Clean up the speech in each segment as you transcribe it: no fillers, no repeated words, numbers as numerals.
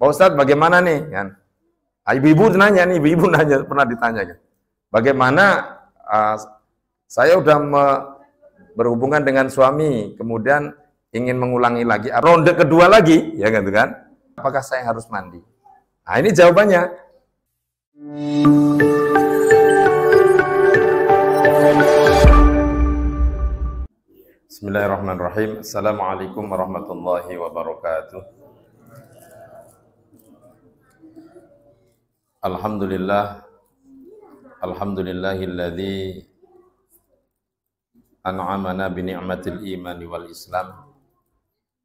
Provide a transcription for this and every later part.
Pak Ustadz bagaimana nih? Kan? Ibu-ibu nanya nih, ibu-ibu nanya, pernah ditanya kan? Bagaimana saya udah berhubungan dengan suami, kemudian ingin mengulangi lagi, ronde kedua lagi, ya gitu kan? Apakah saya harus mandi? Nah ini jawabannya. Bismillahirrahmanirrahim. Assalamualaikum warahmatullahi wabarakatuh. Alhamdulillahilladzi an'amana bi ni'matil imani wal islam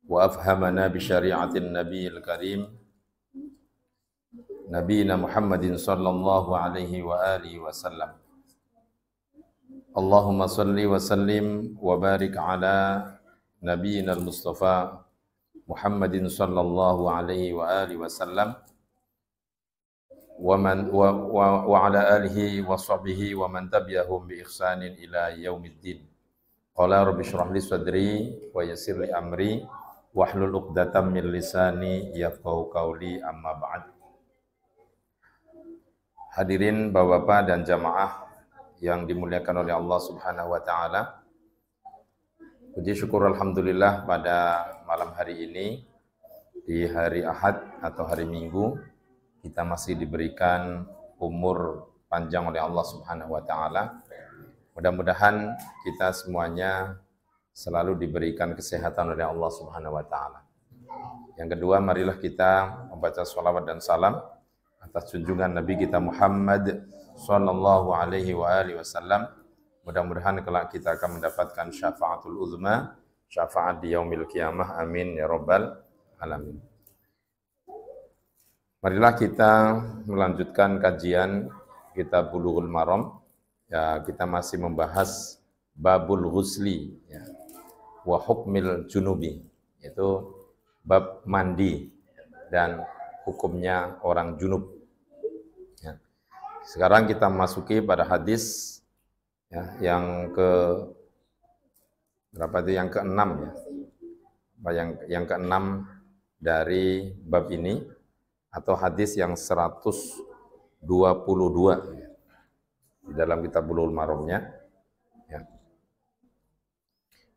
wa afhamana bi syari'atin nabiyil karim nabiyina Muhammadin sallallahu alaihi wa alihi wasallam. Allahumma salli wa sallim wa barik ala nabiyina al-Mustafa Muhammadin sallallahu alaihi wa alihi wasallam wa ala alihi wa sahbihi wa man tabi'ahum bi ihsanin ila yaumiddin. Qala rabbi shrah li sadri wa yassir li amri wahlul 'uqdatam min lisani yafqahu qawli, amma ba'd. Hadirin Bapak-bapak dan jamaah yang dimuliakan oleh Allah Subhanahu wa taala. Puji syukur alhamdulillah pada malam hari ini, di hari Ahad atau hari Minggu, kita masih diberikan umur panjang oleh Allah Subhanahu wa taala. Mudah-mudahan kita semuanya selalu diberikan kesehatan oleh Allah Subhanahu wa taala. Yang kedua, marilah kita membaca sholawat dan salam atas junjungan Nabi kita Muhammad sallallahu alaihi wa alihi wasallam. Mudah-mudahan kelak kita akan mendapatkan syafaatul uzma, syafaat di yaumil qiyamah. Amin ya rabbal alamin. Marilah kita melanjutkan kajian kitab Bulughul Maram. Ya, kita masih membahas babul ghusli, ya, wa hukmil junubi, yaitu bab mandi dan hukumnya orang junub. Ya. Sekarang kita masuki pada hadis, ya, yang ke berapa itu? Yang ke-6 ya. Yang ke-6 dari bab ini, atau hadis yang 122 ya, di dalam kitab Bulughul Maramnya. Ya.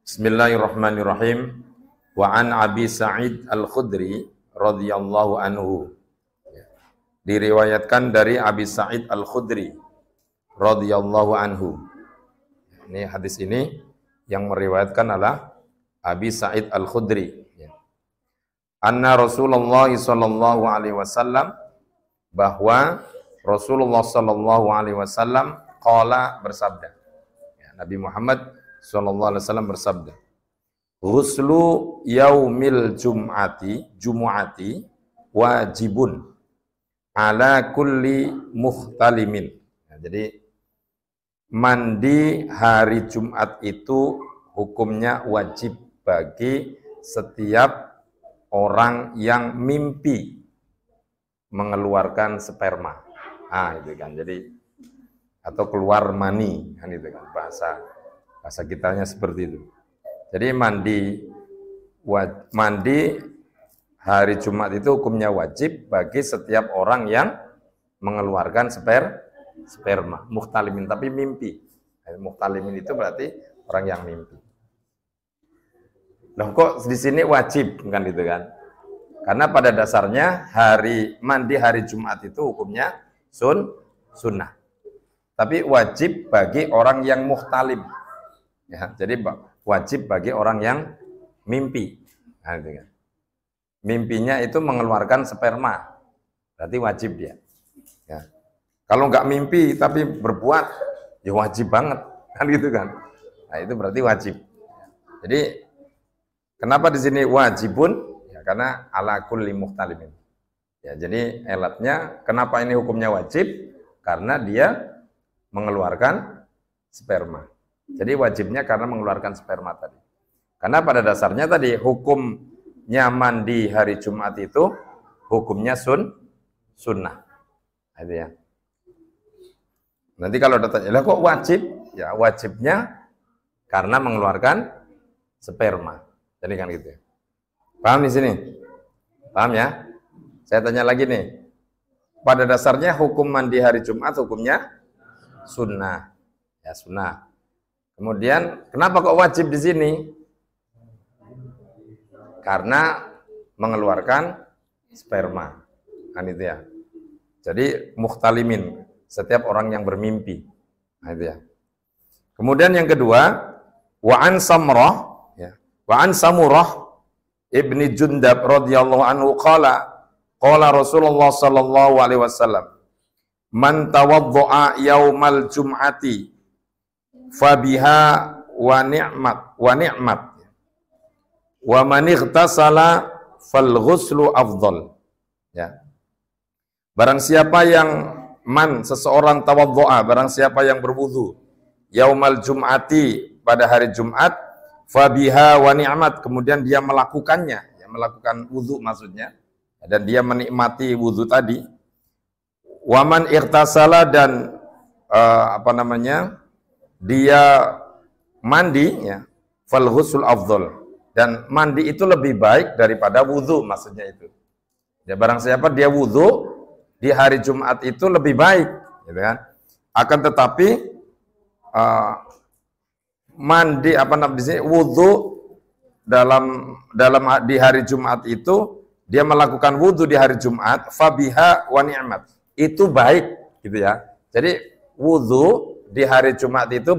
Bismillahirrahmanirrahim. Wa an Abi Sa'id Al-Khudri radhiyallahu anhu. Ya. Diriwayatkan dari Abi Sa'id Al-Khudri radhiyallahu anhu. Ini hadis ini yang meriwayatkan adalah Abi Sa'id Al-Khudri. Anna Rasulullah sallallahu alaihi wasallam, bahwa Rasulullah sallallahu alaihi wasallam qala, bersabda. Ya, Nabi Muhammad sallallahu alaihi wasallam bersabda, ghuslu yaumil jumu'ati wajibun ala kulli muhtalimin. Ya, jadi mandi hari Jumat itu hukumnya wajib bagi setiap orang yang mimpi mengeluarkan sperma. Itu kan. Jadi atau keluar mani, kan itu kan bahasa kitanya seperti itu. Jadi mandi hari Jumat itu hukumnya wajib bagi setiap orang yang mengeluarkan sperma, muhtalimin, tapi mimpi. Muhtalimin itu berarti orang yang mimpi. Loh, kok di sini wajib, kan gitu kan? Karena pada dasarnya mandi hari Jumat itu hukumnya sunnah. Tapi wajib bagi orang yang muhtalim. Ya, jadi wajib bagi orang yang mimpi. Nah, gitu kan. Mimpinya itu mengeluarkan sperma. Berarti wajib dia. Ya. Kalau nggak mimpi tapi berbuat, ya wajib banget. Kan gitu kan? Nah, itu berarti wajib. Jadi kenapa di sini wajibun? Ya, karena ala kulli muhtalimin. Ya, jadi elatnya kenapa ini hukumnya wajib? Karena dia mengeluarkan sperma. Jadi wajibnya karena mengeluarkan sperma tadi. Karena pada dasarnya tadi hukumnya mandi hari Jumat itu hukumnya sunnah. Itu ya. Nanti kalau datanya, kok wajib? Ya wajibnya karena mengeluarkan sperma. Jadi kan gitu. Paham di sini? Paham ya? Saya tanya lagi nih. Pada dasarnya hukum mandi hari Jumat hukumnya sunnah. Ya, sunnah. Kemudian kenapa kok wajib di sini? Karena mengeluarkan sperma. Kan itu ya. Jadi muhtalimin, setiap orang yang bermimpi. Nah, itu ya. Kemudian yang kedua, wa an Samrah, ya. Wa an Samurah ibni Jundab radhiyallahu anhu qala Rasulullah sallallahu alaihi wasallam, man tawaddo'a yaumal jum'ati fabiha wa ni'mat wa man ightasala fal ghuslu afdal. Ya. Barang siapa yang seseorang tawaddo'a, barang siapa yang berwudu yaumal jum'ati pada hari Jumat, fabiha wa ni'mat, kemudian dia melakukannya, ya, melakukan wudu maksudnya, dan dia menikmati wudu tadi. Waman ightasala, dan dia mandi, ya, fal ghusl afdal, dan mandi itu lebih baik daripada wudu maksudnya itu. Ya, barang siapa dia wudu di hari Jumat itu lebih baik, gitu kan. Akan tetapi mandi wudu di hari Jumat itu, dia melakukan wudu di hari Jumat, fabiha wa ni'mat, itu baik, gitu ya. Jadi wudu di hari Jumat itu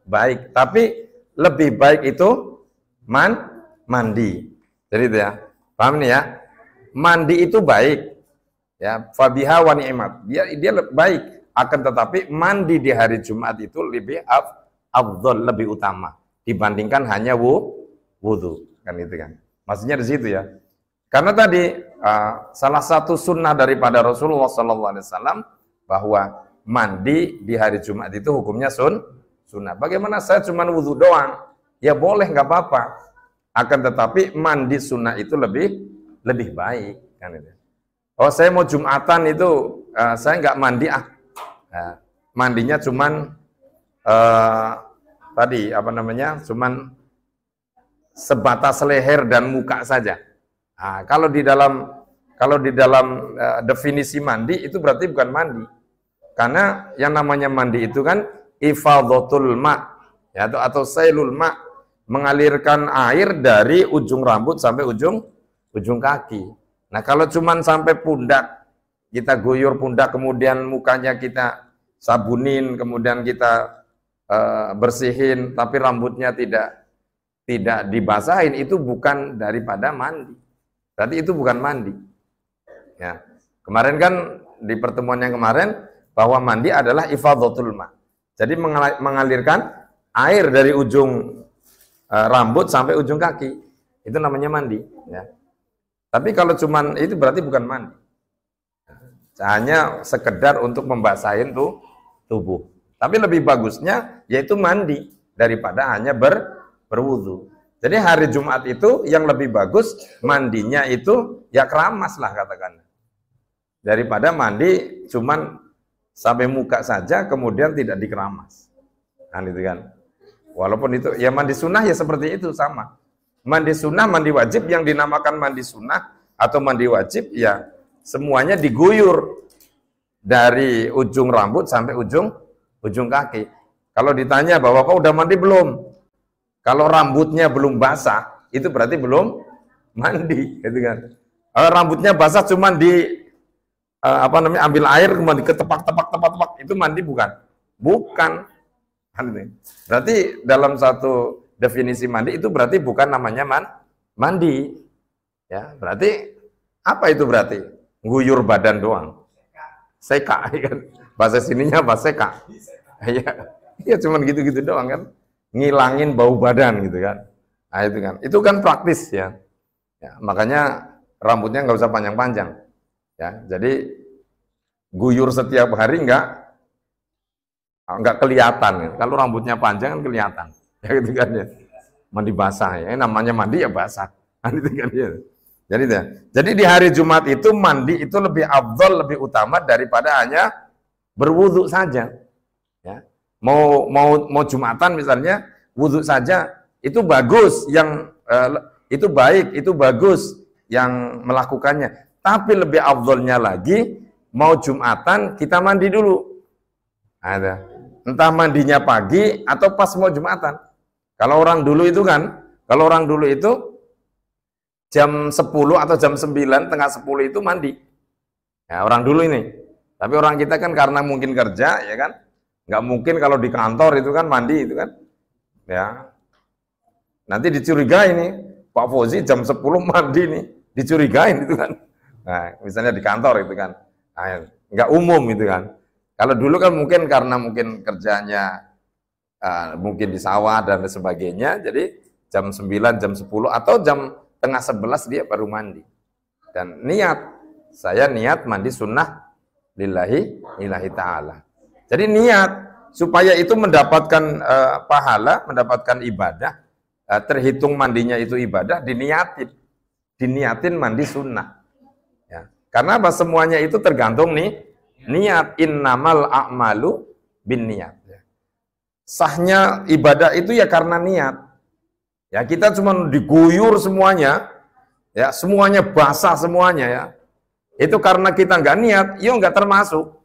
baik, tapi lebih baik itu mandi. Jadi itu ya, paham nih ya? Mandi itu baik, ya, fabiha wa ni'mat, dia baik. Akan tetapi mandi di hari Jumat itu lebih afdal, lebih utama dibandingkan hanya wudu, kan itu kan. Maksudnya di situ ya. Karena tadi salah satu sunnah daripada Rasulullah SAW bahwa mandi di hari Jumat itu hukumnya sunnah. Bagaimana saya cuma wudu doang? Ya boleh, nggak apa-apa. Akan tetapi mandi sunnah itu lebih baik, kan itu. Oh, saya mau Jumatan itu saya nggak mandi mandinya cuman cuman sebatas leher dan muka saja. Nah, kalau di dalam definisi mandi itu berarti bukan mandi. Karena yang namanya mandi itu kan ifadhatul ma, ya, atau sailul ma, mengalirkan air dari ujung rambut sampai ujung kaki. Nah, kalau cuman sampai pundak, kita guyur pundak, kemudian mukanya kita sabunin, kemudian kita bersihin, tapi rambutnya tidak dibasahin, itu bukan daripada mandi. Berarti itu bukan mandi. Ya. Kemarin kan di pertemuan yang kemarin bahwa mandi adalah ifadhatul ma. Jadi mengalirkan air dari ujung rambut sampai ujung kaki. Itu namanya mandi, ya. Tapi kalau cuman itu berarti bukan mandi. Hanya sekedar untuk membasahin tubuh. Tapi lebih bagusnya yaitu mandi daripada hanya berwudu. Jadi hari Jumat itu yang lebih bagus mandinya itu ya keramas lah katakan. Daripada mandi cuman sampai muka saja kemudian tidak dikeramas. Kan itu kan. Walaupun itu ya mandi sunnah ya seperti itu sama. Mandi sunnah, mandi wajib, yang dinamakan mandi sunnah atau mandi wajib ya semuanya diguyur dari ujung rambut sampai ujung kaki. Kalau ditanya bahwa kau udah mandi belum? Kalau rambutnya belum basah, itu berarti belum mandi, gitu kan. Kalau rambutnya basah cuman ambil air kemudian diketepak, itu mandi bukan? Bukan. Berarti dalam satu definisi mandi itu berarti bukan namanya mandi. Ya, berarti apa itu berarti? Guyur badan doang. Seka, kan? Bahasa sininya apa? Seka. Ya cuman gitu-gitu doang kan. Ngilangin bau badan gitu kan. Nah itu kan. Itu kan praktis ya. Ya, makanya rambutnya nggak usah panjang-panjang. Ya, jadi guyur setiap hari nggak kelihatan. Ya. Kalau rambutnya panjang kan kelihatan. Ya gitu kan ya. Mandi basah ya. Namanya mandi ya basah. Nah, itu kan ya. Jadi di hari Jumat itu mandi itu lebih afdal, lebih utama daripada hanya berwudu saja. Ya. Mau Jumatan misalnya wudu saja itu bagus, yang itu baik, itu bagus yang melakukannya. Tapi lebih afdolnya lagi, mau Jumatan kita mandi dulu. Ada. Entah mandinya pagi atau pas mau Jumatan. Kalau orang dulu itu jam 10 atau jam 9, tengah 10 itu mandi. Ya, orang dulu ini. Tapi orang kita kan karena mungkin kerja, ya kan, nggak mungkin kalau di kantor itu kan mandi itu kan, ya. Nanti dicurigai nih, Pak Fauzi jam 10 mandi nih, dicurigain itu kan. Nah, misalnya di kantor itu kan, nah, nggak umum itu kan. Kalau dulu kan mungkin karena mungkin kerjanya mungkin di sawah dan sebagainya, jadi jam 9, jam 10 atau jam tengah 11 dia baru mandi. Dan saya niat mandi sunnah lillahi ta'ala. Jadi niat supaya itu mendapatkan pahala, mendapatkan ibadah, terhitung mandinya itu ibadah, diniatin mandi sunnah. Ya. Karena apa? Semuanya itu tergantung niat. Innamal a'malu bin niat. Ya. Sahnya ibadah itu ya karena niat. Ya, kita cuma diguyur semuanya, ya semuanya basah semuanya ya. Itu karena kita nggak niat, ya nggak termasuk.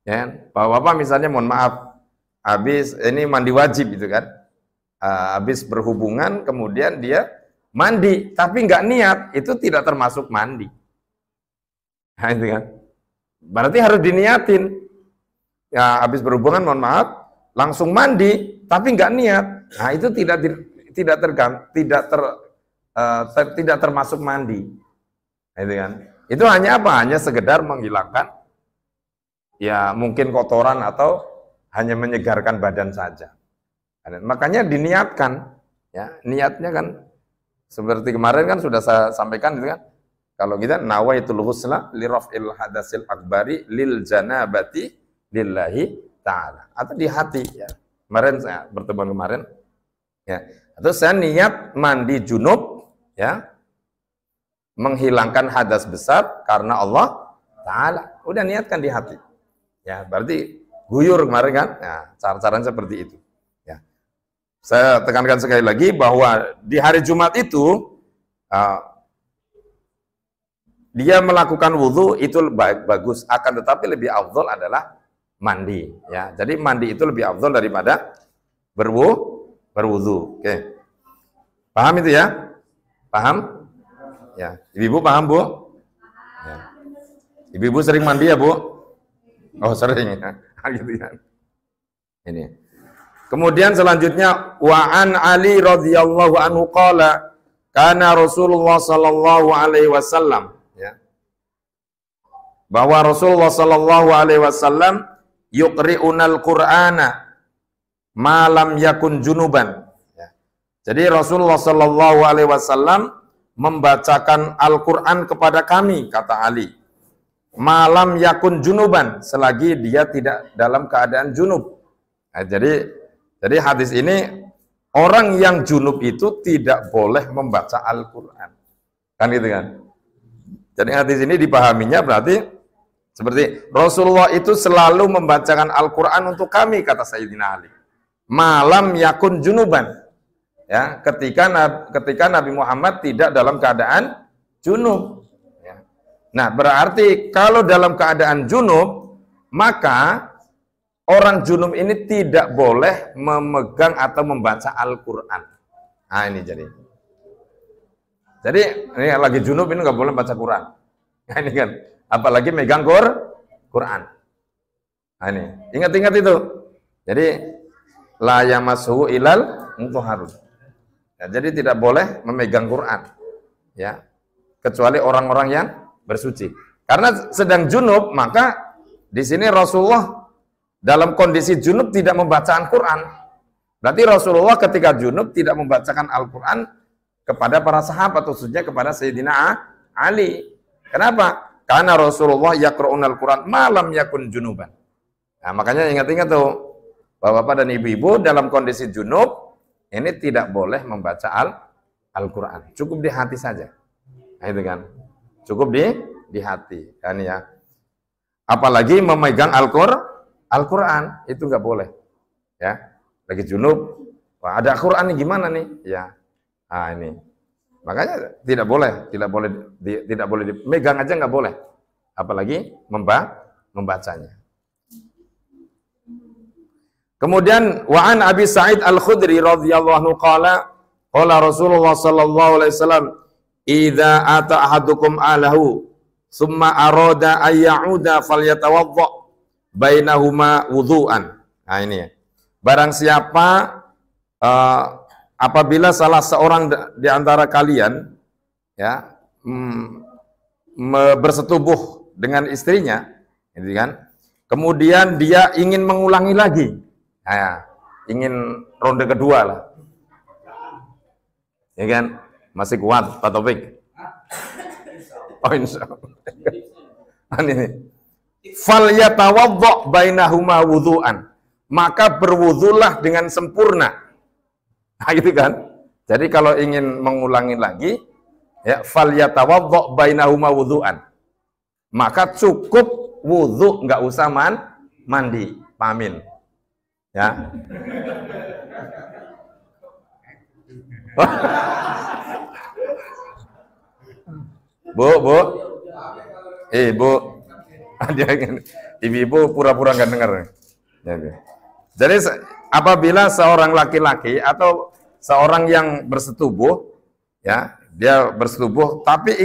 Ya, Bapak-bapak misalnya mohon maaf, habis ini mandi wajib gitu kan, habis berhubungan kemudian dia mandi, tapi nggak niat, itu tidak termasuk mandi. Nah, itu kan, berarti harus diniatin. Ya, habis berhubungan mohon maaf, langsung mandi, tapi nggak niat. Nah, itu tidak termasuk mandi. Nah, itu kan. Itu hanya apa? Hanya sekedar menghilangkan ya mungkin kotoran atau hanya menyegarkan badan saja. Makanya diniatkan, ya niatnya kan seperti kemarin kan sudah saya sampaikan itu kan. Kalau kita nawaitul husla li raf'il hadasil akbari lil janabati lillahi ta'ala, atau di hati ya. Kemarin saya pertemuan kemarin ya. Atau saya niat mandi junub ya, menghilangkan hadas besar karena Allah Ta'ala. Udah niatkan di hati. Ya, berarti guyur kemarin kan? Ya, cara-caranya seperti itu. Ya. Saya tekankan sekali lagi bahwa di hari Jumat itu dia melakukan wudhu itu bagus, akan tetapi lebih afdol adalah mandi. Ya, jadi mandi itu lebih afdol daripada berwudhu. Oke. Paham itu ya? Paham? Ya, ibu-ibu paham Bu? Ya. Ibu-ibu sering mandi ya Bu? Oh sering ya, gitu ya. Ini. Kemudian selanjutnya wa'an Ali radhiyallahu anhu qala kana Rasulullah sallallahu alaihi wasallam, ya. Bahwa Rasulullah sallallahu alaihi wasallam yuqri'unal Qur'ana ma lam yakun junuban. Ya. Jadi Rasulullah sallallahu alaihi wasallam membacakan Al-Quran kepada kami, kata Ali, malam yakun junuban, selagi dia tidak dalam keadaan junub. Nah, jadi hadis ini, orang yang junub itu tidak boleh membaca Al-Quran, kan gitu kan. Jadi hadis ini dipahaminya berarti seperti Rasulullah itu selalu membacakan Al-Quran untuk kami, kata Sayyidina Ali, malam yakun junuban. Ya, ketika Nabi Muhammad tidak dalam keadaan junub. Ya. Nah, berarti kalau dalam keadaan junub, maka orang junub ini tidak boleh memegang atau membaca Al-Quran. Nah, ini jadi ini lagi junub ini nggak boleh baca Quran. Nah, ini kan, apalagi megang Quran. Nah, ini ingat-ingat itu. Jadi la yamassuhu ilal mutahharun. Ya, jadi tidak boleh memegang Quran, ya, kecuali orang-orang yang bersuci. Karena sedang junub, maka di sini Rasulullah dalam kondisi junub tidak membaca Al-Quran. Berarti Rasulullah ketika junub tidak membacakan Al-Quran kepada para sahabat, khususnya kepada Sayyidina Ali. Kenapa? Karena Rasulullah yaqra'un Al-Quran malam yakun junuban. Nah, makanya ingat-ingat tuh, Bapak-bapak dan ibu-ibu dalam kondisi junub ini tidak boleh membaca Al-Quran, cukup di hati saja. Nah, itu kan, cukup di hati, kan ya. Apalagi memegang Al-Quran itu nggak boleh, ya. Lagi junub, wah, ada Al-Quran nih gimana nih, ya. Nah, ini. Makanya tidak boleh dimegang aja nggak boleh, apalagi membacanya. Kemudian wa'an Abi Sa'id Al-Khudri radhiyallahu anhu qala Rasulullah sallallahu alaihi wasallam idza ata ahadukum alahu summa arada ay ya'uda falyatawadda bainahuma wudhu'an. Nah ini ya. Barang siapa apabila salah seorang di antara kalian ya bersetubuh dengan istrinya, gitu kan? Kemudian dia ingin mengulangi lagi. Nah, ingin ronde kedua lah. Ya kan? Masih kuat Pak Taufik? Oh insyaallah. Ini. Falyatawadda bainahuma wudhu'an. Maka berwudulah dengan sempurna. Nah, gitu kan? Jadi kalau ingin mengulangi lagi, ya falyatawadda bainahuma wudhu'an. Maka cukup wudhu, nggak usah mandi. Pamin. Ya. Bu. Bu. Ibu-ibu pura-pura nggak dengar. Jadi apabila seorang laki-laki atau seorang yang bersetubuh, ya, dia bersetubuh tapi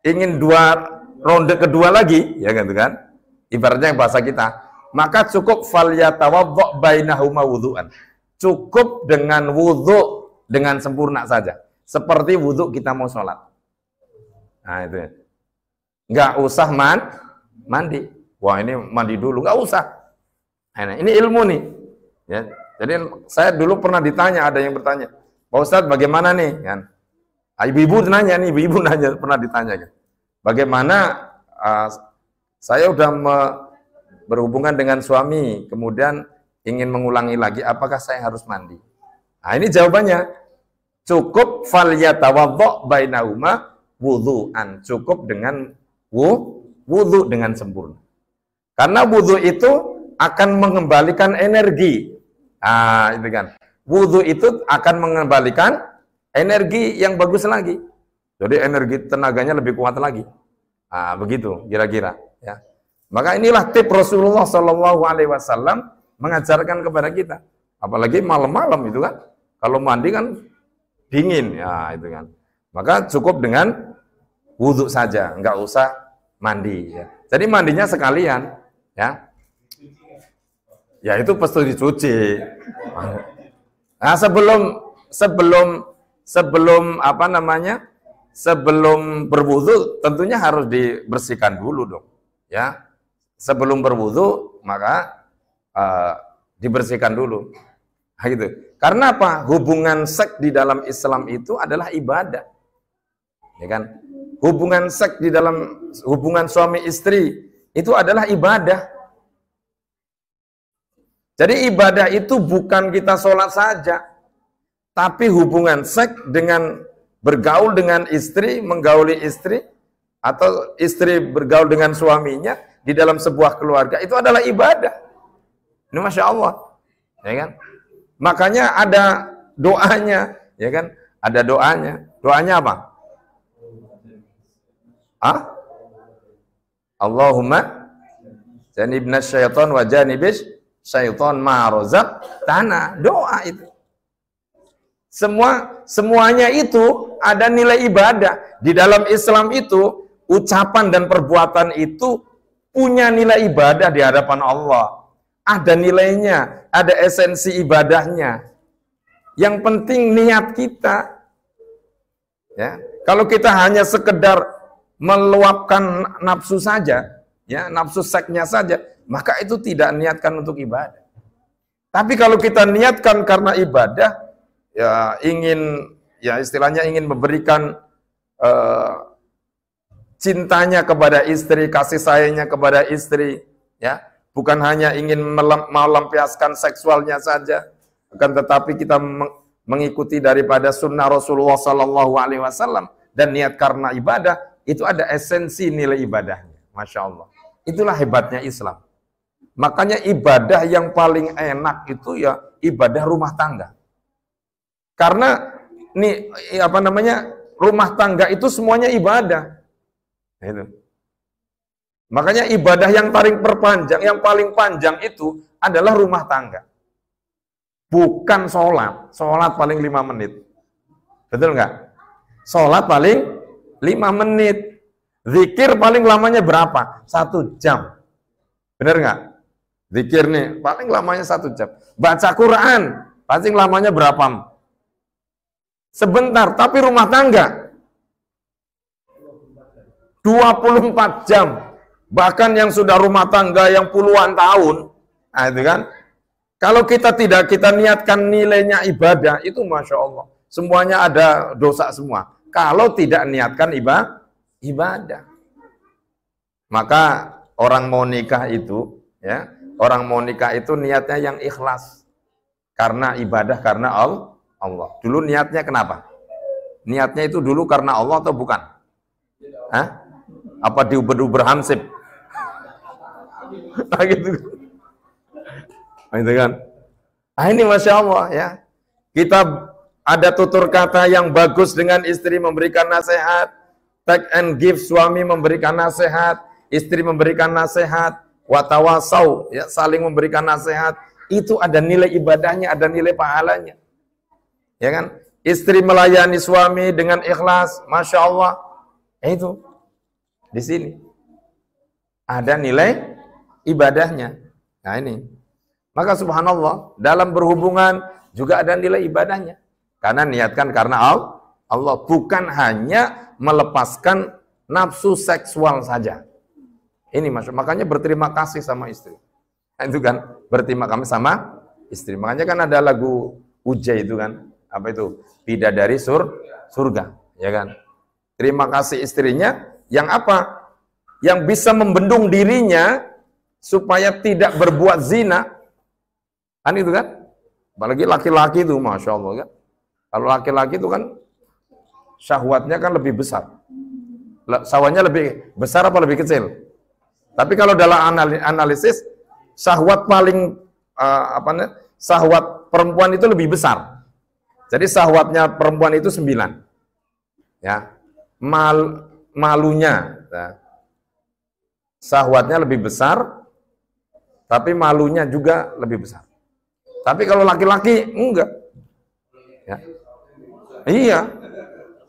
ingin dua ronde kedua lagi, ya kan? Ibaratnya bahasa kita, maka cukup falyatawadda bainahuma wudhu'an. Cukup dengan wudhu dengan sempurna saja. Seperti wudhu kita mau sholat. Nah itu ya. Nggak usah mandi. Wah ini mandi dulu, nggak usah. Nah, ini ilmu nih. Ya. Jadi saya dulu pernah ditanya, ada yang bertanya, Pak Ustadz bagaimana nih? Kan? Ibu-ibu nanya, pernah ditanya. Kan? Bagaimana saya udah berhubungan dengan suami, kemudian ingin mengulangi lagi, apakah saya harus mandi? Nah ini jawabannya, cukup falyatawadda bainahuma wudhu'an, cukup dengan wudhu dengan sempurna. Karena wudhu itu akan mengembalikan energi. Nah itu kan, wudhu itu akan mengembalikan energi yang bagus lagi. Jadi energi tenaganya lebih kuat lagi. Nah begitu kira-kira. Ya. Maka inilah tip Rasulullah SAW mengajarkan kepada kita. Apalagi malam-malam itu kan. Kalau mandi kan dingin. Ya itu kan. Maka cukup dengan wudhu saja. Nggak usah mandi. Ya. Jadi mandinya sekalian. Ya. Ya itu pasti dicuci. Nah sebelum apa namanya? Sebelum berwudhu tentunya harus dibersihkan dulu dong. Ya. Sebelum berwudhu maka dibersihkan dulu. Nah, gitu. Karena apa? Hubungan seks di dalam Islam itu adalah ibadah. Ya kan? Hubungan seks di dalam hubungan suami istri itu adalah ibadah. Jadi ibadah itu bukan kita sholat saja, tapi hubungan seks dengan bergaul dengan istri, menggauli istri, atau istri bergaul dengan suaminya di dalam sebuah keluarga itu adalah ibadah. Ini Masya Allah, ya kan? Makanya ada doanya, ya kan? Ada doanya. Doanya apa? Allahumma janibna syaitan wa janibis syaitan ma razaqtana. Doa itu. Semuanya itu ada nilai ibadah. Di dalam Islam itu ucapan dan perbuatan itu punya nilai ibadah di hadapan Allah. Ada nilainya, ada esensi ibadahnya. Yang penting niat kita. Ya, kalau kita hanya sekedar meluapkan nafsu saja, ya, nafsu seksnya saja, maka itu tidak niatkan untuk ibadah. Tapi kalau kita niatkan karena ibadah, ya ingin, ya istilahnya ingin memberikan cintanya kepada istri, kasih sayangnya kepada istri, ya. Bukan hanya ingin melampiaskan seksualnya saja, akan tetapi kita mengikuti daripada sunnah Rasulullah SAW dan niat karena ibadah, itu ada esensi nilai ibadahnya. Masya Allah. Itulah hebatnya Islam. Makanya ibadah yang paling enak itu ya ibadah rumah tangga. Karena nih apa namanya, rumah tangga itu semuanya ibadah. Itu. Makanya ibadah yang paling panjang itu adalah rumah tangga. Bukan sholat. Sholat paling 5 menit. Betul nggak? Sholat paling 5 menit. Zikir paling lamanya berapa? 1 jam. Bener nggak? Zikir nih, paling lamanya 1 jam. Baca Quran, paling lamanya berapa? Sebentar, tapi rumah tangga 24 jam. Bahkan yang sudah rumah tangga yang puluhan tahun, nah itu kan. Kalau kita niatkan nilainya ibadah, itu Masya Allah. Semuanya ada dosa semua. Kalau tidak niatkan ibadah. Maka orang mau nikah itu, ya, orang mau nikah itu niatnya yang ikhlas. Karena ibadah, karena Allah. Dulu niatnya kenapa? Niatnya itu dulu karena Allah atau bukan? Hah? Apa diuber-uber hansip? Nah, gitu. Nah, itu kan. Nah, ini Masya Allah ya. Kita ada tutur kata yang bagus dengan istri memberikan nasihat. Take and give, suami memberikan nasihat, istri memberikan nasihat, watawasau, ya, saling memberikan nasihat. Itu ada nilai ibadahnya, ada nilai pahalanya. Ya kan? Istri melayani suami dengan ikhlas, Masya Allah. Itu di sini ada nilai ibadahnya. Nah ini, maka subhanallah, dalam berhubungan juga ada nilai ibadahnya. Karena niatkan karena Allah, bukan hanya melepaskan nafsu seksual saja. Ini makanya berterima kasih sama istri. Nah, itu kan, berterima kasih sama istri. Makanya kan ada lagu Uja itu kan, apa itu? Bidadari surga, ya kan? Terima kasih istrinya yang apa? Yang bisa membendung dirinya supaya tidak berbuat zina. Kan itu kan? Apalagi laki-laki itu, Masya Allah kan. Kalau laki-laki itu kan syahwatnya kan lebih besar. Syahwatnya lebih besar apa lebih kecil? Tapi kalau dalam analisis, syahwat paling syahwat perempuan itu lebih besar. Jadi syahwatnya perempuan itu 9. Ya. Malunya. Ya. Syahwatnya lebih besar, tapi malunya juga lebih besar. Tapi kalau laki-laki enggak. Ya. Iya.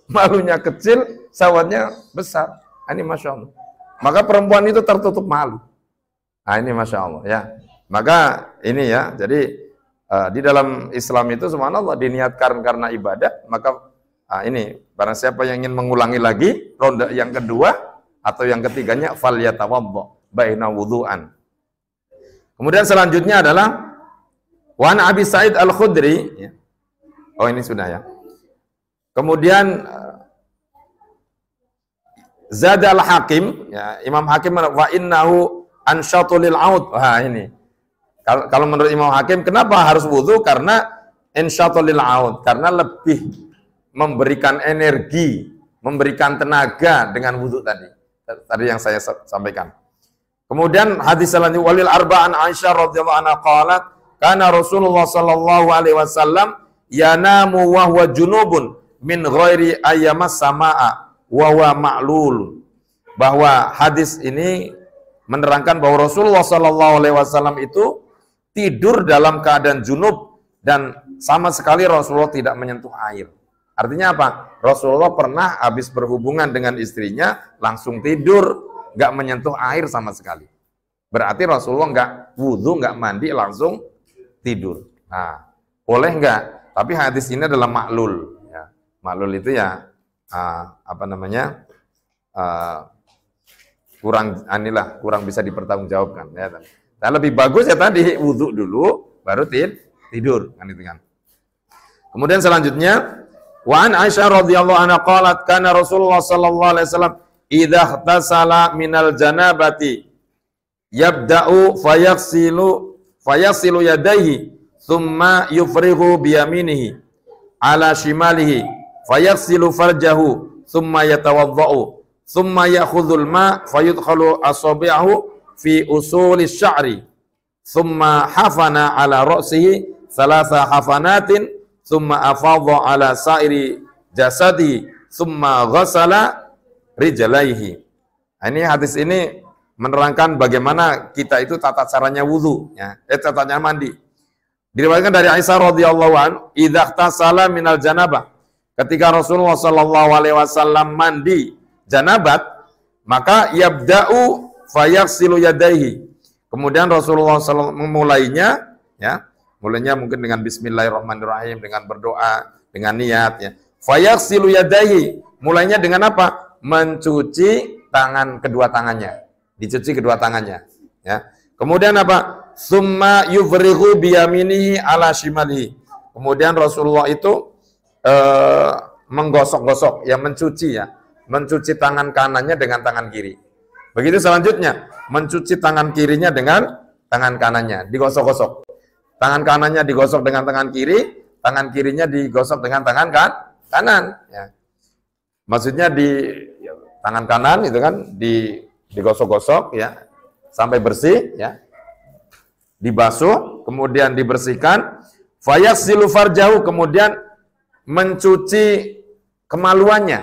Malunya kecil, syahwatnya besar. Ini Masya Allah. Maka perempuan itu tertutup malu. Nah ini Masya Allah ya. Maka ini ya, jadi di dalam Islam itu subhanallah diniatkan karena ibadah. Maka ini barang siapa yang ingin mengulangi lagi ronde yang kedua atau yang ketiganya, falyatawaddo baina wudu'an. Kemudian selanjutnya adalah wa an Abi Sa'id Al-Khudri ya. Oh ini sudah ya. Kemudian Zada al-Hakim, ya, Imam Hakim wa innahu ansyatu lil aud. Wah ini. Kalau menurut Imam Hakim, kenapa harus wudu? Karena ansyatu lil aud, karena lebih memberikan energi, memberikan tenaga dengan wudu tadi. Tadi yang saya sampaikan. Kemudian hadis selanjutnya walil arba'an Aisyah radhiyallahu anha qalat kana Rasulullah sallallahu alaihi wasallam yanamu wa huwa junubun min ghairi ayyamas samaa wa huwa ma'lul. Bahwa hadis ini menerangkan bahwa Rasulullah sallallahu alaihi wasallam itu tidur dalam keadaan junub dan sama sekali Rasulullah tidak menyentuh air. Artinya apa? Rasulullah pernah habis berhubungan dengan istrinya langsung tidur, nggak menyentuh air sama sekali. Berarti Rasulullah nggak wudhu, nggak mandi, langsung tidur. Nah, boleh nggak? Tapi hadis ini adalah maklul. Ya. Maklul itu ya kurang bisa dipertanggungjawabkan. Ya. Nah, lebih bagus ya tadi wudhu dulu, baru tidur. Kan itu kan. Kemudian selanjutnya. Wa an Aisyah radhiyallahu anha qalat kana Rasulullah sallallahu alaihi wasallam idza ightasala minal janabati yabda'u fayaghsilu yadayhi thumma yufrighu bi yaminihi ala shimalihi fayaghsilu farjahu thumma yatawaddau thumma ya'khudhul ma fayudkhalu asabi'ahu fi usuli sya'ri thumma hafana ala ra'sihi thalatha hafanatin summa afadha ala sairi jasadi, summa ghassala rijlaihi. Nah, ini hadis ini menerangkan bagaimana kita itu tata caranya wudu, ya, tata caranya mandi. Diriwayatkan dari Aisyah radhiyallahu anha, idza ihtasala minal janabah. Ketika Rasulullah sallallahu alaihi wasallam mandi janabat, maka yabda'u fayaghsilu yadayhi. Kemudian Rasulullah SAW memulainya, ya, mulainya mungkin dengan bismillahirrahmanirrahim, dengan berdoa, dengan niat, ya. Fayaghsilu yadayhi, mulainya dengan apa? Mencuci tangan kedua tangannya, dicuci kedua tangannya, ya. Kemudian apa? Summa yufrighu biyaminihi ala shimalihi. Kemudian Rasulullah itu menggosok-gosok, ya, mencuci, ya, mencuci tangan kanannya dengan tangan kiri. Begitu selanjutnya, mencuci tangan kirinya dengan tangan kanannya, digosok-gosok. Tangan kanannya digosok dengan tangan kiri, tangan kirinya digosok dengan tangan kanan. Ya. Maksudnya ya, tangan kanan itu kan digosok-gosok, ya, sampai bersih, ya, dibasuh, kemudian dibersihkan. Fayaghsilu farjahu, kemudian mencuci kemaluannya.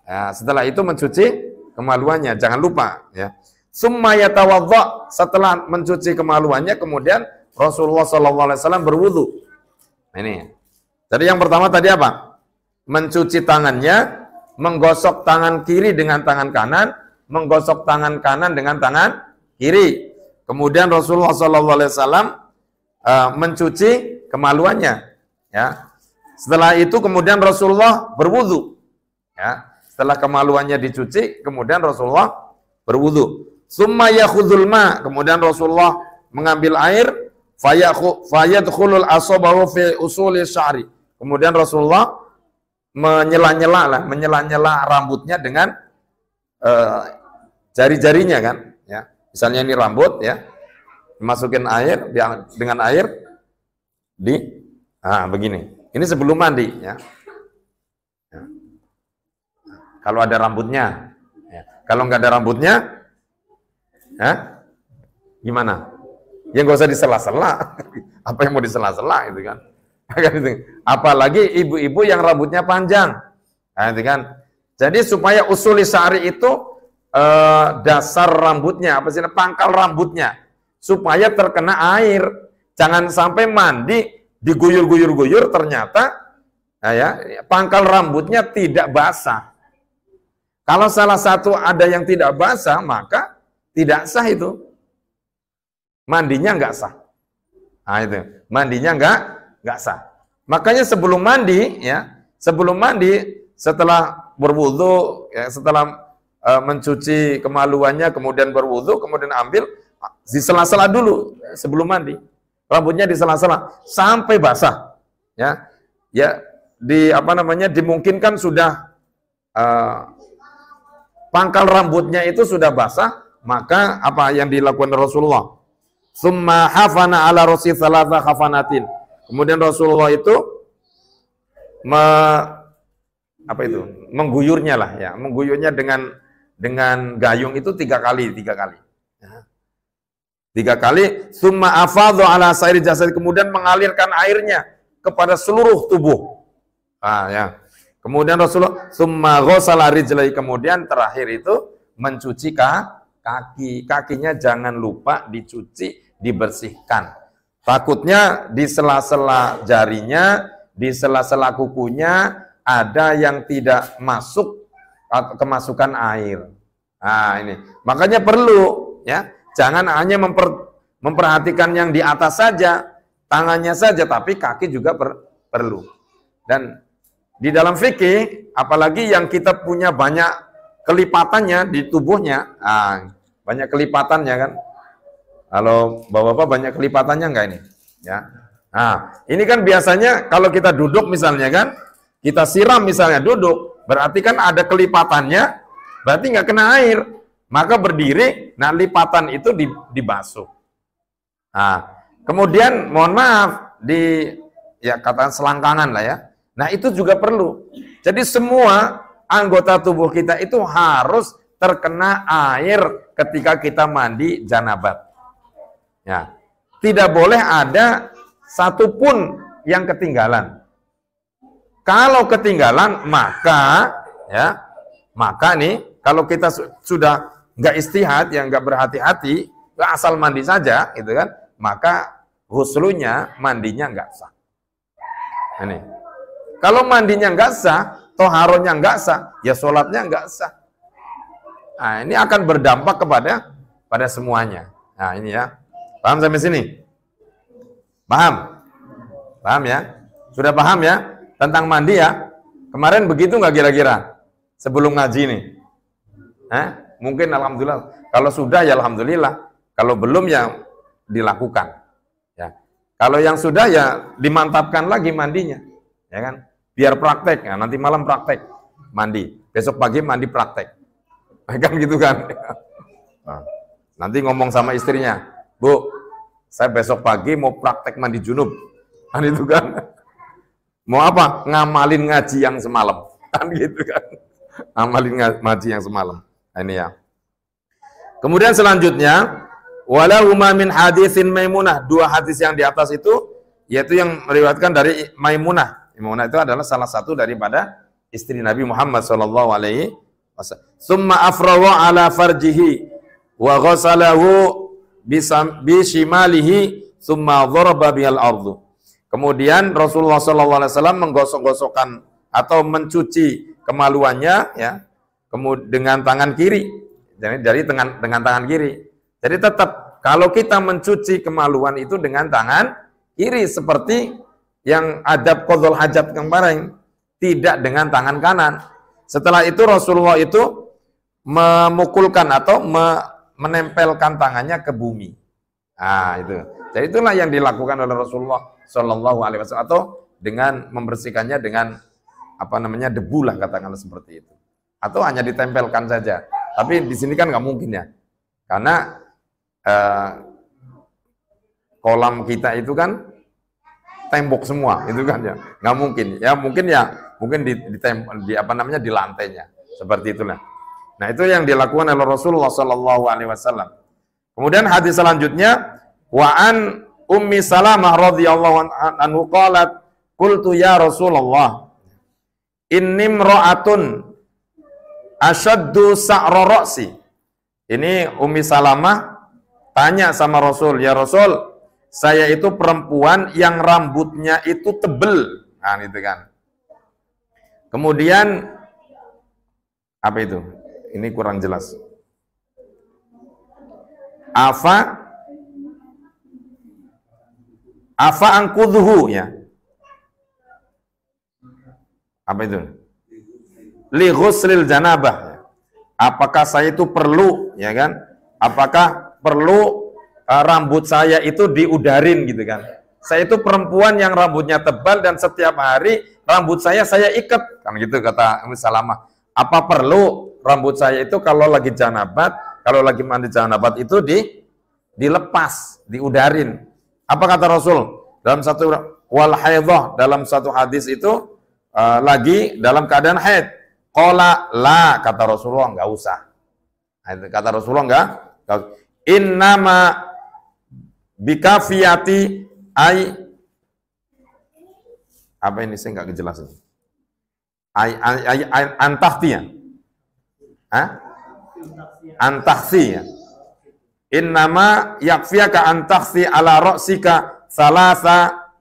Ya, setelah itu mencuci kemaluannya, jangan lupa, ya. Summa yatawadda, setelah mencuci kemaluannya, kemudian Rasulullah SAW berwudu. Ini. Jadi yang pertama tadi apa? Mencuci tangannya, menggosok tangan kiri dengan tangan kanan, menggosok tangan kanan dengan tangan kiri. Kemudian Rasulullah SAW mencuci kemaluannya, ya. Setelah itu kemudian Rasulullah berwudu, ya. Setelah kemaluannya dicuci, kemudian Rasulullah berwudu. Summa yakhudhul ma, kemudian Rasulullah mengambil air, fayadkhulul asabahu fi usuli sya'ri. Kemudian Rasulullah menyela-nyela rambutnya dengan jari-jarinya, kan, ya. Misalnya ini rambut, ya. Dimasukin air, dengan air begini. Ini sebelum mandi, ya. Kalau ada rambutnya, ya. Kalau nggak ada rambutnya, gimana? Ya nggak usah disela-sela. Apa yang mau disela-sela itu kan? Apalagi ibu-ibu yang rambutnya panjang, nah, itu kan. Jadi supaya usuli sya'ri itu dasar rambutnya, apa sih? Pangkal rambutnya, supaya terkena air. Jangan sampai mandi diguyur-guyur-guyur ternyata, nah, ya, pangkal rambutnya tidak basah. Kalau salah satu ada yang tidak basah, maka tidak sah itu. Mandinya nggak sah. Nah, itu. Mandinya nggak sah. Makanya sebelum mandi, ya, setelah berwudu, ya, setelah mencuci kemaluannya, kemudian berwudu, kemudian ambil, disela-sela dulu sebelum mandi. Rambutnya disela-sela sampai basah. Ya. Ya, dimungkinkan sudah pangkal rambutnya itu sudah basah, maka apa yang dilakukan Rasulullah? Summa hafana ala rasi thalatha khafanatin. Kemudian Rasulullah itu mengguyurnya lah, ya, mengguyurnya dengan gayung itu tiga kali. Ya. 3 kali. Summa afadhu ala sairi jasad, kemudian mengalirkan airnya kepada seluruh tubuh. Ya. Kemudian Rasulullah summa ghassala rijlaihi, kemudian terakhir itu mencuci kakinya jangan lupa dicuci, dibersihkan. Takutnya di sela-sela jarinya, di sela-sela kukunya ada yang tidak kemasukan air. Nah, ini. Makanya perlu, ya, jangan hanya memperhatikan yang di atas saja, tangannya saja, tapi kaki juga perlu. Dan di dalam fikih, apalagi yang kita punya banyak kelipatannya di tubuhnya, banyak kelipatannya kan. Kalau bapak-bapak banyak kelipatannya enggak ini? Ya. Nah, ini kan biasanya kalau kita duduk misalnya kan, kita siram misalnya duduk, berarti kan ada kelipatannya, berarti nggak kena air. Maka berdiri, nah lipatan itu dibasuh. Nah, kemudian mohon maaf katakan selangkangan lah, ya. Nah, itu juga perlu. Jadi semua anggota tubuh kita itu harus terkena air ketika kita mandi janabat. Ya. Tidak boleh ada satupun yang ketinggalan. Kalau ketinggalan maka nih kalau kita sudah nggak istihad, yang nggak berhati-hati, asal mandi saja, gitu kan, maka ghuslunya, mandinya nggak sah. Ini. Kalau mandinya nggak sah, toharonya nggak sah, ya sholatnya nggak sah. Nah, ini akan berdampak pada semuanya. Nah, ini ya. Paham sampai sini? Paham? Paham ya? Sudah paham ya? Tentang mandi ya? Kemarin begitu nggak kira-kira? Sebelum ngaji nih? Mungkin alhamdulillah. Kalau sudah ya alhamdulillah. Kalau belum ya dilakukan. Ya. Kalau yang sudah ya dimantapkan lagi mandinya. Ya kan? Biar praktek. Ya, nanti malam praktek. Mandi. Besok pagi mandi praktek. Kan gitu kan? Nah, nanti ngomong sama istrinya, Bu, saya besok pagi mau praktek mandi junub. Kan itu kan? Mau apa? Ngamalin ngaji yang semalam. Kan gitu kan? Ngamalin ngaji yang semalam. Nah, ini ya. Kemudian selanjutnya, walahuma min hadisin Maimunah. Dua hadis yang di atas itu, yaitu yang meriwayatkan dari Maimunah. Maimunah itu adalah salah satu daripada istri Nabi Muhammad SAW. Summa afrawa ala farjihi wa ghasalahu bishimalihi summa dharaba bihal ardu. Kemudian Rasulullah SAW menggosok-gosokkan atau mencuci kemaluannya ya, kemudian dengan tangan kiri. Jadi dengan tangan kiri. Jadi tetap kalau kita mencuci kemaluan itu dengan tangan kiri seperti yang adab qadhul hajat kemarin, tidak dengan tangan kanan. Setelah itu Rasulullah itu memukulkan atau menempelkan tangannya ke bumi. Nah, itu. Jadi itulah yang dilakukan oleh Rasulullah Shallallahu Alaihi Wasallam, atau dengan membersihkannya dengan debu lah, katakanlah seperti itu. Atau hanya ditempelkan saja. Tapi di sini kan nggak mungkin ya, karena kolam kita itu kan tembok semua, itu kan ya, nggak mungkin. Mungkin di lantainya, seperti itulah. Nah, itu yang dilakukan oleh Rasulullah Shallallahu Alaihi Wasallam. Kemudian hadis selanjutnya, wa an Ummi Salamah radhiyallahu anhu qalat, qultu ya Rasulullah, inni imra'atun asyaddu sa'ra ra'si. Ini Ummi Salamah tanya sama Rasul, ya Rasul, saya itu perempuan yang rambutnya itu tebel. Nah, itu kan. Kemudian apa itu? Ini kurang jelas. Afa angkudhu ya. Apa itu? Li ghuslil janabah. Apakah saya itu perlu, ya kan? Apakah perlu rambut saya itu diudarin gitu kan? Saya itu perempuan yang rambutnya tebal dan setiap hari rambut saya ikat, kan gitu kata Ummu Salamah. Apa perlu rambut saya itu kalau lagi janabat, kalau lagi mandi janabat itu dilepas, diudarin? Apa kata Rasul? Dalam satu wal haidhah, dalam satu hadis itu lagi dalam keadaan haid. Qala la, kata Rasulullah, enggak usah. Kata Rasulullah enggak. Innama bikafiyati ay, apa ini saya enggak kejelasan. Antahtiya. Antahsi ya. Innama yakfiyaka antahsi ala ra'sika salasa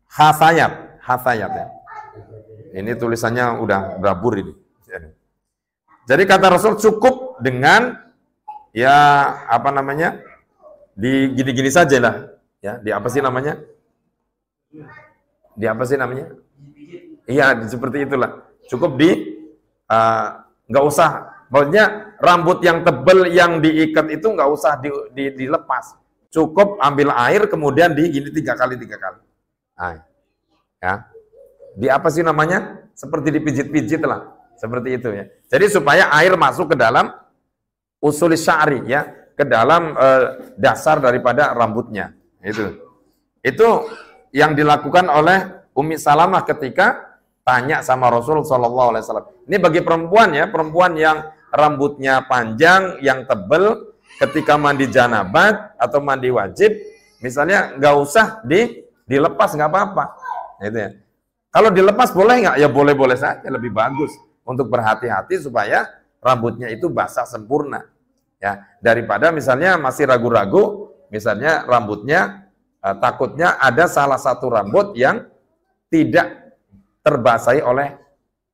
hasayat ya. Ini tulisannya udah berabur ini. Jadi kata Rasul cukup dengan di gini-gini saja lah ya, di apa sih namanya? Iya, seperti itulah. Cukup nggak usah, maksudnya rambut yang tebal yang diikat itu nggak usah dilepas. Cukup ambil air kemudian gini 3 kali. Nah, ya. Di apa sih namanya? Seperti dipijit-pijit lah, seperti itu ya. Jadi supaya air masuk ke dalam usul sya'ri ya, ke dalam dasar daripada rambutnya. Itu yang dilakukan oleh Ummi Salamah ketika tanya sama Rasul Shallallahu Alaihi Wasallam. Ini bagi perempuan ya, perempuan yang rambutnya panjang, yang tebal, ketika mandi janabat atau mandi wajib, misalnya nggak usah dilepas, nggak apa-apa. Gitu ya. Kalau dilepas boleh nggak? Ya boleh-boleh saja, lebih bagus untuk berhati-hati supaya rambutnya itu basah sempurna. Ya, daripada misalnya masih ragu-ragu, misalnya rambutnya takutnya ada salah satu rambut yang tidak terbasahi oleh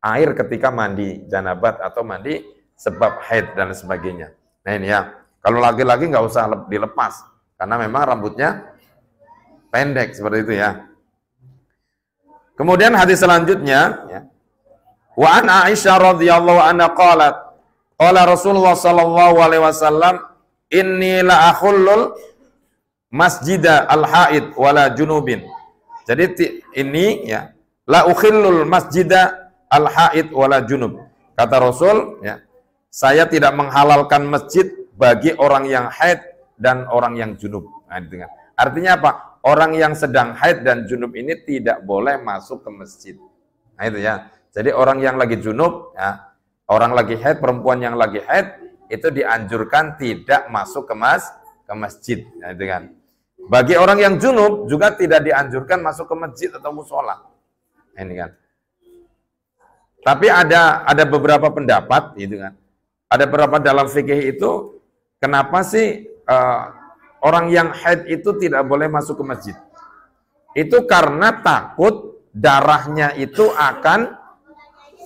air ketika mandi janabat atau mandi sebab haid dan sebagainya. Nah ini ya, kalau laki-laki nggak usah dilepas karena memang rambutnya pendek seperti itu ya. Kemudian hadis selanjutnya ya. Wa an Aisyah radhiyallahu anha qalat qala Rasulullah sallallahu alaihi wasallam inni la akhullul masjida al-haid wala junubin. Jadi ini ya, la ukhillul masjida al-haid wala junub. Kata Rasul ya, saya tidak menghalalkan masjid bagi orang yang haid dan orang yang junub. Nah, artinya apa? Orang yang sedang haid dan junub ini tidak boleh masuk ke masjid. Nah itu ya. Jadi orang yang lagi junub ya, orang lagi haid, perempuan yang lagi haid itu dianjurkan tidak masuk ke masjid. Nah, itu kan. Bagi orang yang junub juga tidak dianjurkan masuk ke masjid atau musola. Nah, ini kan. Tapi ada beberapa pendapat, gitu kan. Ada beberapa dalam fikih itu, kenapa sih orang yang haid itu tidak boleh masuk ke masjid? Itu karena takut darahnya itu akan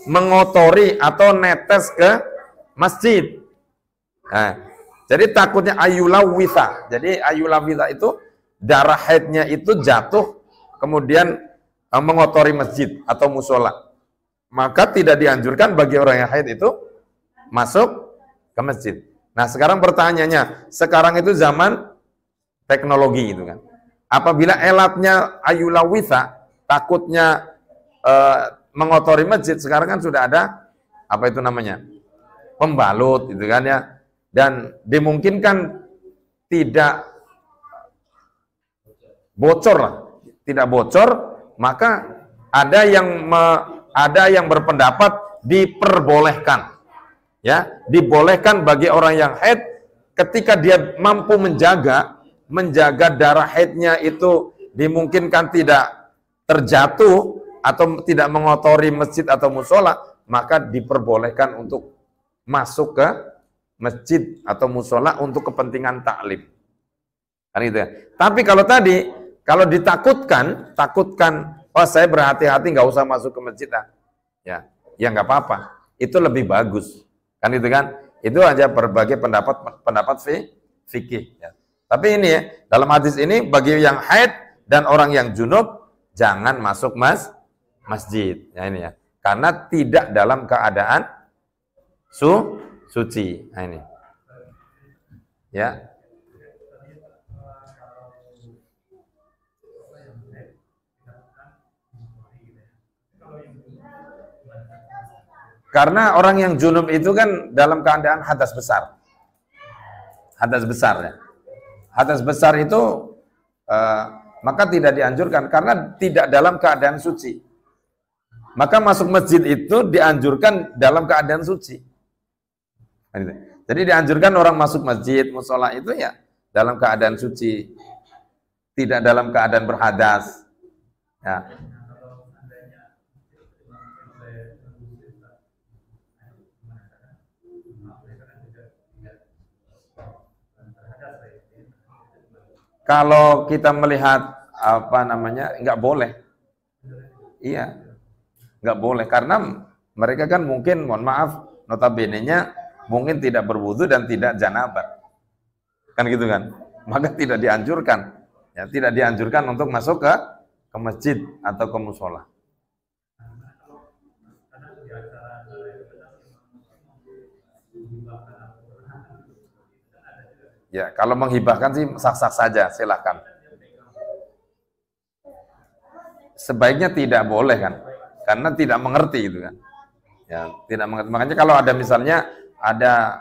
mengotori atau netes ke masjid. Nah, jadi takutnya ayulawitha. Jadi ayulawitha itu darah haidnya itu jatuh kemudian mengotori masjid atau musola. Maka tidak dianjurkan bagi orang yang haid itu masuk ke masjid. Nah sekarang pertanyaannya, sekarang itu zaman teknologi itu kan. Apabila elatnya ayulawitha, takutnya mengotori masjid, sekarang kan sudah ada apa itu namanya? Pembalut gitu kan ya. Dan dimungkinkan tidak bocor lah, tidak bocor, maka ada yang berpendapat diperbolehkan. Ya, dibolehkan bagi orang yang haid ketika dia mampu menjaga darah haidnya itu dimungkinkan tidak terjatuh atau tidak mengotori masjid atau musola, maka diperbolehkan untuk masuk ke masjid atau musola untuk kepentingan taklim. Kan gitu ya. Tapi kalau ditakutkan, oh saya berhati-hati nggak usah masuk ke masjid lah. Ya nggak apa-apa. Itu lebih bagus. Kan itu kan? Itu aja berbagai pendapat fikih. Ya. Tapi ini ya, dalam hadis ini bagi yang haid dan orang yang junub jangan masuk masjid. Ya ini ya. Karena tidak dalam keadaan suci. Nah ini. Ya. Karena orang yang junub itu kan dalam keadaan hadas besar. Hadas besar ya. Hadas besar itu maka tidak dianjurkan karena tidak dalam keadaan suci. Maka masuk masjid itu dianjurkan dalam keadaan suci. Jadi dianjurkan orang masuk masjid, musola itu ya dalam keadaan suci. Tidak dalam keadaan berhadas. Ya. Kalau kita melihat apa namanya, nggak boleh. Iya, nggak boleh karena mereka kan mungkin, mohon maaf, notabene-nya mungkin tidak berwudu dan tidak janabat, kan gitu kan? Maka tidak dianjurkan, ya tidak dianjurkan untuk masuk ke masjid atau ke musola. Ya, kalau menghibahkan sih sah-sah saja, silahkan. Sebaiknya tidak boleh kan, karena tidak mengerti gitu kan. Ya, tidak mengerti. Makanya kalau ada misalnya ada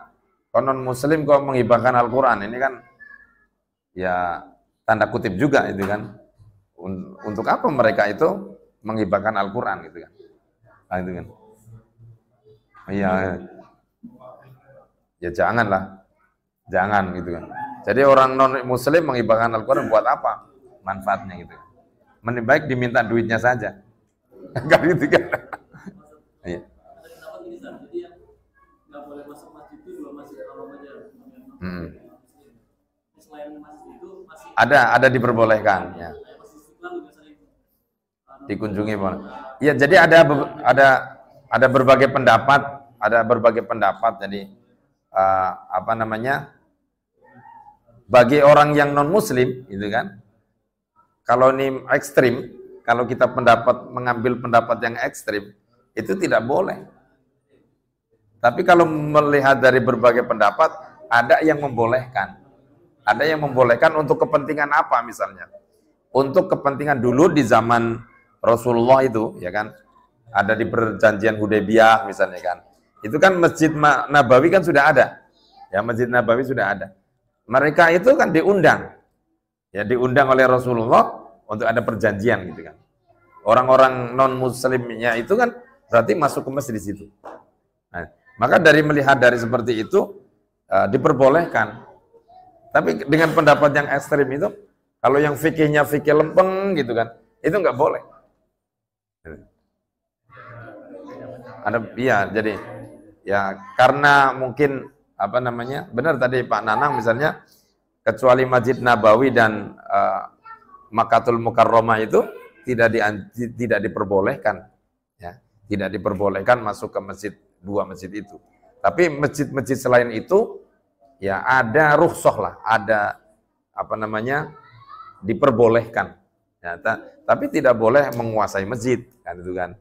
non muslim kok menghibahkan Al-Quran, ini kan ya tanda kutip juga itu kan. Untuk apa mereka itu menghibahkan Al-Quran gitu kan. Nah, itu kan. Iya. Ya janganlah. Jangan gitu kan. Jadi orang non muslim menghibahkan Al-Quran buat apa? Manfaatnya gitu. Mending baik diminta duitnya saja. Kan gitu kan. Iya. Ada diperbolehkan ya. Dikunjungi boleh. Iya, jadi ada berbagai pendapat, jadi apa namanya? Bagi orang yang non muslim gitu kan. Kalau ini ekstrim, kalau kita mengambil pendapat yang ekstrim, itu tidak boleh. Tapi kalau melihat dari berbagai pendapat, ada yang membolehkan. Ada yang membolehkan untuk kepentingan apa misalnya? Untuk kepentingan dulu di zaman Rasulullah itu, ya kan? Ada di perjanjian Hudaybiyah misalnya kan. Itu kan Masjid Nabawi kan sudah ada. Ya, Masjid Nabawi sudah ada. Mereka itu kan diundang. Ya, diundang oleh Rasulullah untuk ada perjanjian gitu kan. Orang-orang non muslimnya itu kan berarti masuk ke masjid di situ. Nah, maka melihat dari seperti itu diperbolehkan. Tapi dengan pendapat yang ekstrim itu, kalau yang fikihnya fikih lempeng gitu kan, itu nggak boleh. Jadi ya karena mungkin apa namanya, benar tadi Pak Nanang misalnya, kecuali Masjid Nabawi dan Makkatul Mukarramah itu tidak diperbolehkan, ya, tidak diperbolehkan masuk ke dua masjid itu. Tapi masjid-masjid selain itu, ya ada rukhsah lah, ada apa namanya, diperbolehkan. Ya, tapi tidak boleh menguasai masjid, kan itu kan.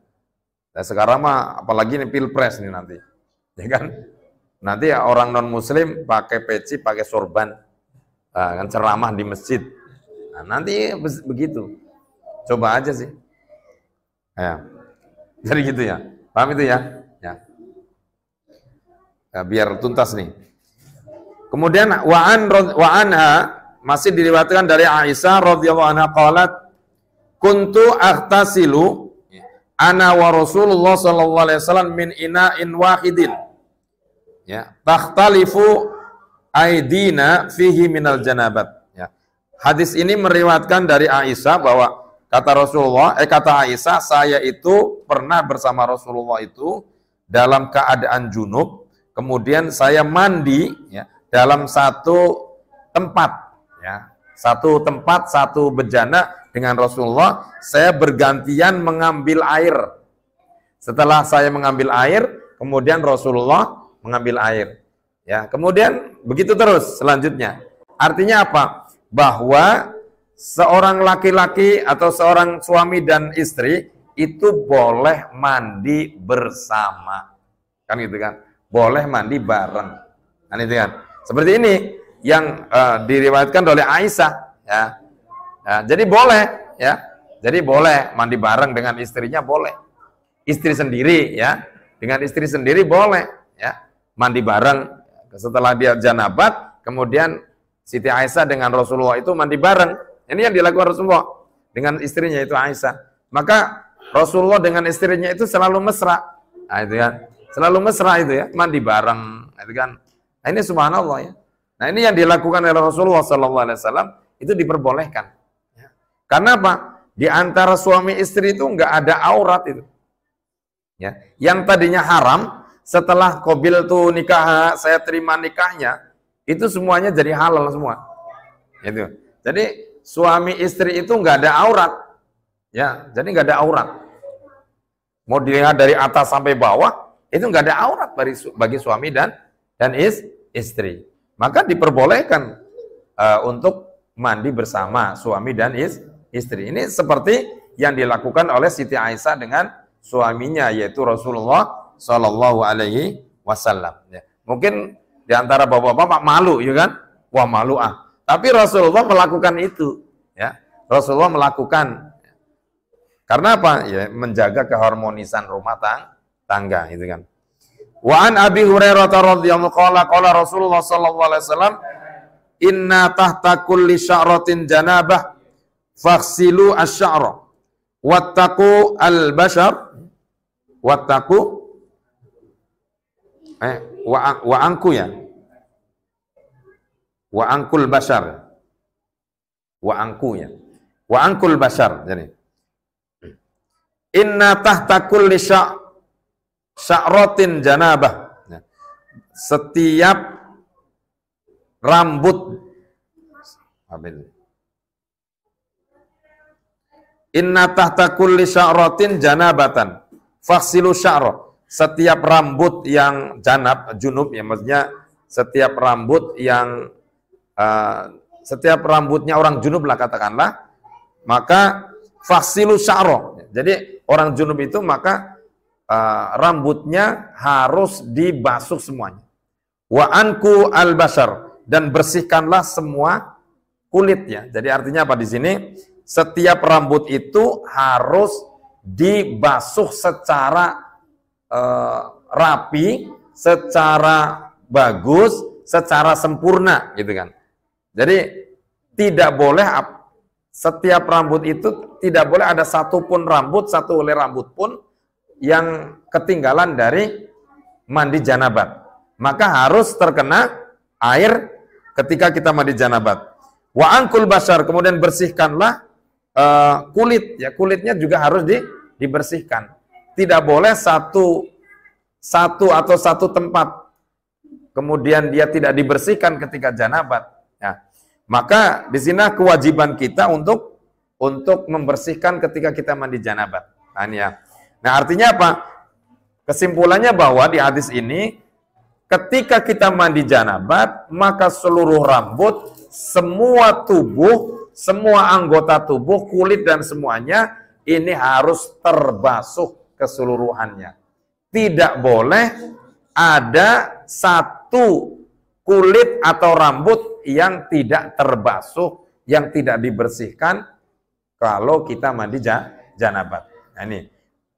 Nah, sekarang mah apalagi ini pilpres nih nanti, ya kan? Nanti ya orang non muslim pakai peci, pakai sorban, kan ceramah di masjid. Nah, nanti begitu. Coba aja sih. Ya. Jadi gitu ya. Paham itu ya? Ya. Ya, biar tuntas nih. Kemudian wa anha masih diriwayatkan dari Aisyah radhiyallahu anha qalat kuntu aghtasilu ana wa Rasulullah sallallahu alaihi wasallam min ina'in wahidin. Ya, takhtalifu aidina fihi minal janabat. Ya. Hadis ini meriwayatkan dari Aisyah bahwa kata Aisyah, saya itu pernah bersama Rasulullah itu dalam keadaan junub, kemudian saya mandi ya, dalam satu tempat ya. Satu bejana dengan Rasulullah, saya bergantian mengambil air. Setelah saya mengambil air, kemudian Rasulullah mengambil air. Ya, kemudian begitu terus selanjutnya. Artinya apa? Bahwa seorang laki-laki atau seorang suami dan istri itu boleh mandi bersama. Kan gitu kan? Boleh mandi bareng. Kan itu kan? Seperti ini yang diriwayatkan oleh Aisyah ya. Ya, jadi boleh ya. Jadi boleh mandi bareng dengan istrinya, boleh. Istri sendiri ya. Dengan istri sendiri boleh ya. Mandi bareng setelah dia janabat, kemudian Siti Aisyah dengan Rasulullah itu mandi bareng. Ini yang dilakukan Rasulullah dengan istrinya itu Aisyah. Maka Rasulullah dengan istrinya itu selalu mesra. Nah, itu kan. Selalu mesra itu ya, mandi bareng, itu kan. Nah, ini subhanallah ya. Nah, ini yang dilakukan oleh Rasulullah SAW itu diperbolehkan. Ya. Karena apa? Di antara suami istri itu nggak ada aurat itu. Ya. Yang tadinya haram, setelah qabil tuh nikah, saya terima nikahnya, itu semuanya jadi halal semua. Itu. Jadi suami istri itu nggak ada aurat, ya. Jadi nggak ada aurat. Mau dilihat dari atas sampai bawah, itu nggak ada aurat bagi suami dan istri. Maka diperbolehkan untuk mandi bersama suami dan istri. Ini seperti yang dilakukan oleh Siti Aisyah dengan suaminya, yaitu Rasulullah Shallallahu Alaihi Wasallam. Ya. Mungkin di antara bapak-bapak malu, ya kan? Wah, malu ah. Tapi Rasulullah melakukan itu, ya. Rasulullah melakukan. Karena apa? Ya, menjaga keharmonisan rumah tangga, itu kan. Wa an Abi Hurairah radhiyallahu qala Rasulullah sallallahu alaihi wasallam, inna tahta kulli sya'ratin janabah faghsilu asy-sya'ra wattaqu al-bashar wattaqu wa angku ya. Wa angkul bashar. Wa angku ya. Wa angkul bashar. Jadi inna tahta kulli sya'ratin janabah. Setiap rambut inna tahta kulli sya'ratin janabatan faghsilu sya'ra. Setiap rambut yang junub ya, maksudnya setiap rambut yang setiap rambutnya orang junub lah katakanlah, maka faghsilu sya'ra. Jadi orang junub itu maka rambutnya harus dibasuh semuanya. Wa anku al-bashar, dan bersihkanlah semua kulitnya. Jadi artinya apa di sini? Setiap rambut itu harus dibasuh secara rapi, secara bagus, secara sempurna, gitu kan. Jadi tidak boleh setiap rambut itu tidak boleh ada satupun rambut, satu helai rambut pun yang ketinggalan dari mandi janabat. Maka harus terkena air ketika kita mandi janabat. Wa angkul bashar, kemudian bersihkanlah kulit, ya kulitnya juga harus dibersihkan. Tidak boleh satu atau satu tempat kemudian dia tidak dibersihkan ketika janabat. Ya. Maka di sini kewajiban kita untuk membersihkan ketika kita mandi janabat. Nah, artinya apa? Kesimpulannya bahwa di hadis ini ketika kita mandi janabat, maka seluruh rambut, semua tubuh, semua anggota tubuh, kulit dan semuanya ini harus terbasuh keseluruhannya. Tidak boleh ada satu kulit atau rambut yang tidak terbasuh, yang tidak dibersihkan kalau kita mandi janabat. Nah, ini.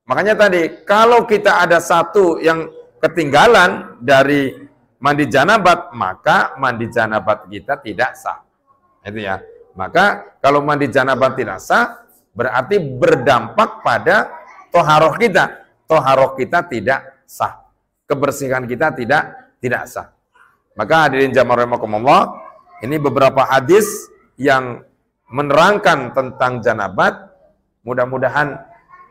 Makanya tadi, kalau kita ada satu yang ketinggalan dari mandi janabat, maka mandi janabat kita tidak sah. Itu ya. Maka kalau mandi janabat tidak sah, berarti berdampak pada toharoh kita. Toharoh kita tidak sah. Kebersihan kita tidak sah. Maka hadirin jamaah rahimakumullah, ini beberapa hadis yang menerangkan tentang janabat. Mudah-mudahan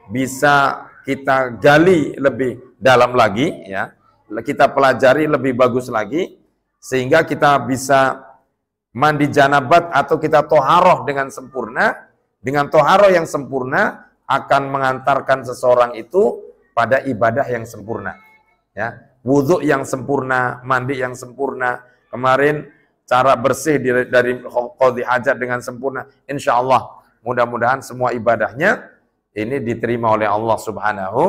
bisa kita gali lebih dalam lagi, ya. Kita pelajari lebih bagus lagi, sehingga kita bisa mandi janabat atau kita toharoh dengan sempurna. Dengan toharoh yang sempurna akan mengantarkan seseorang itu pada ibadah yang sempurna. Ya, wudhu yang sempurna, mandi yang sempurna. Kemarin cara bersih dari qadhi hajat dengan sempurna. Insya Allah, mudah-mudahan semua ibadahnya ini diterima oleh Allah Subhanahu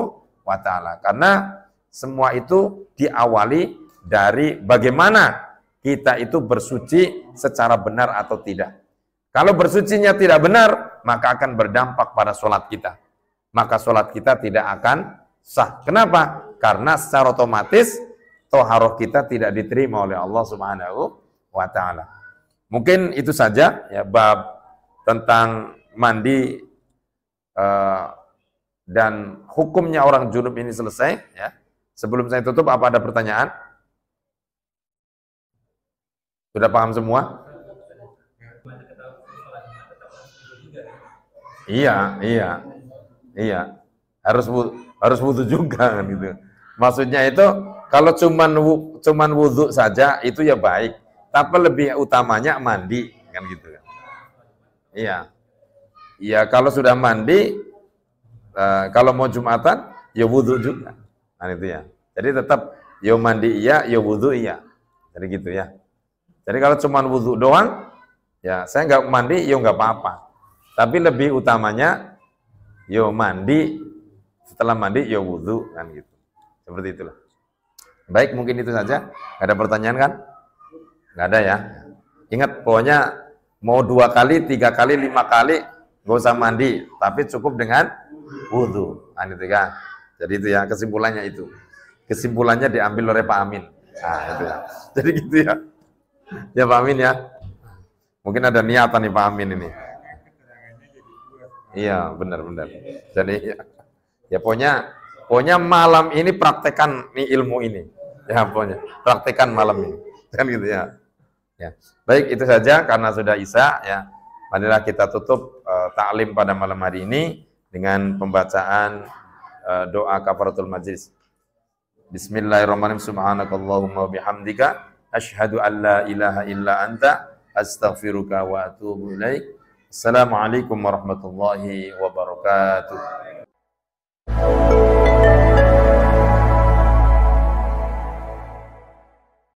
wa Ta'ala. Karena semua itu diawali dari bagaimana kita itu bersuci secara benar atau tidak. Kalau bersucinya tidak benar, maka akan berdampak pada sholat kita. Maka sholat kita tidak akan sah. Kenapa? Karena secara otomatis toharoh kita tidak diterima oleh Allah Subhanahu wa Ta'ala. Mungkin itu saja ya bab tentang mandi dan hukumnya orang junub ini selesai ya. Sebelum saya tutup, apa ada pertanyaan? Sudah paham semua? Iya. Harus wudu juga kan gitu. Maksudnya itu kalau cuman wudu saja itu ya baik, tapi lebih utamanya mandi kan gitu. Iya. Iya, kalau sudah mandi kalau mau Jumatan ya wudu juga. Nah itu ya. Jadi tetap ya mandi iya, ya wudu iya. Jadi gitu ya. Jadi kalau cuman wudu doang, ya saya nggak mandi, ya nggak apa-apa. Tapi lebih utamanya, yo mandi, setelah mandi, yo wudhu, kan gitu. Seperti itulah. Baik, mungkin itu saja. Gak ada pertanyaan kan? Gak ada ya. Ingat, pokoknya mau 2 kali, 3 kali, 5 kali, gak usah mandi. Tapi cukup dengan wudhu. Kan gitu kan? Jadi itu ya, kesimpulannya itu. Kesimpulannya diambil oleh Pak Amin. Nah, itu ya. Jadi gitu ya. Ya Pak Amin ya. Mungkin ada niatan nih Pak Amin ini. Iya, benar-benar. Jadi ya pokoknya malam ini praktekkan nih ilmu ini. Ya pokoknya praktekkan malam ini. Kan gitu ya. Ya. Baik, itu saja karena sudah Isya ya. Marilah kita tutup ta'lim pada malam hari ini dengan pembacaan doa kafaratul majlis. Bismillahirrahmanirrahim. Subhanakallahumma bihamdika asyhadu an la ilaha illa anta astaghfiruka wa atubu ilaik. Assalamualaikum warahmatullahi wabarakatuh.